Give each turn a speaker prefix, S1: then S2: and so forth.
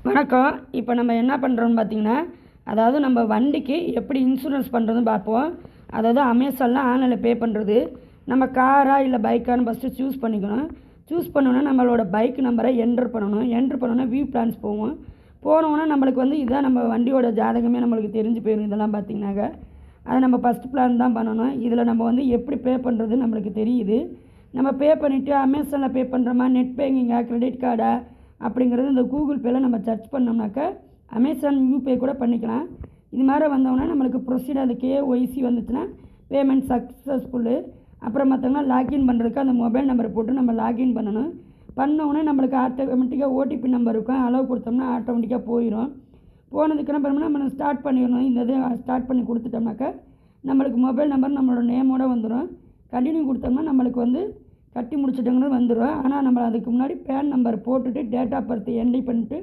S1: வணக்கம். இப்போ நம்ம என்ன பண்ணுறோம்னு பார்த்தீங்கன்னா, அதாவது நம்ம வண்டிக்கு எப்படி இன்சூரன்ஸ் பண்ணுறதுன்னு பார்ப்போம். அதாவது அமேசானில் ஆன்லைனில் பே பண்ணுறது. நம்ம காரா இல்லை பைக்கான்னு ஃபஸ்ட்டு சூஸ் பண்ணிக்கணும். சூஸ் பண்ணோன்னா நம்மளோட பைக் நம்பரை என்ட்ரு பண்ணணும். என்ட்ரு பண்ணோன்னா வியூ பிளான்ஸ் போவோம். போனோன்னா நம்மளுக்கு வந்து இதுதான் நம்ம வண்டியோட ஜாதகமே நம்மளுக்கு தெரிஞ்சு போயிடும். இதெல்லாம் பார்த்திங்கனாக்க அதை நம்ம ஃபஸ்ட் பிளான் தான் பண்ணணும். இதில் நம்ம வந்து எப்படி பே பண்ணுறது நம்மளுக்கு தெரியுது. நம்ம பே பண்ணிவிட்டு அமேசானில் பே பண்ணுறோமா, நெட் பேங்கிங்கா, கிரெடிட் கார்டா அப்படிங்கிறது இந்த கூகுள் பேயில் நம்ம சர்ச் பண்ணோம்னாக்கா அமேசான் யூபே கூட பண்ணிக்கலாம். இது மாதிரி வந்தோன்னா நம்மளுக்கு ப்ரொசீட் அது KYC வந்துச்சுன்னா பேமெண்ட் சக்ஸஸ்ஃபுல்லு. அப்புறம் பார்த்தோம்னா லாக்இன் பண்ணுறதுக்கு அந்த மொபைல் நம்பரை போட்டு நம்ம லாக்இன் பண்ணணும். பண்ணோடனே நம்மளுக்கு ஆட்டோமேட்டிக்காக OTP நம்பர் இருக்கும். அளவு கொடுத்தோம்னா ஆட்டோமேட்டிக்காக போயிடும். போனதுக்கு அப்புறமா நம்ம ஸ்டார்ட் பண்ணிடணும். இந்த இது ஸ்டார்ட் பண்ணி கொடுத்துட்டோம்னாக்கா நம்மளுக்கு மொபைல் நம்பர் நம்மளோட நேமோடு வந்துடும். கண்டினியூ கொடுத்தோம்னா நம்மளுக்கு வந்து கட்டி முடிச்சிட்டவங்களும் வந்துடும். ஆனால் நம்ம அதுக்கு முன்னாடி பேன் நம்பர் போட்டுட்டு டேட் ஆஃப் பர்த் என்ட்ரி பண்ணிட்டு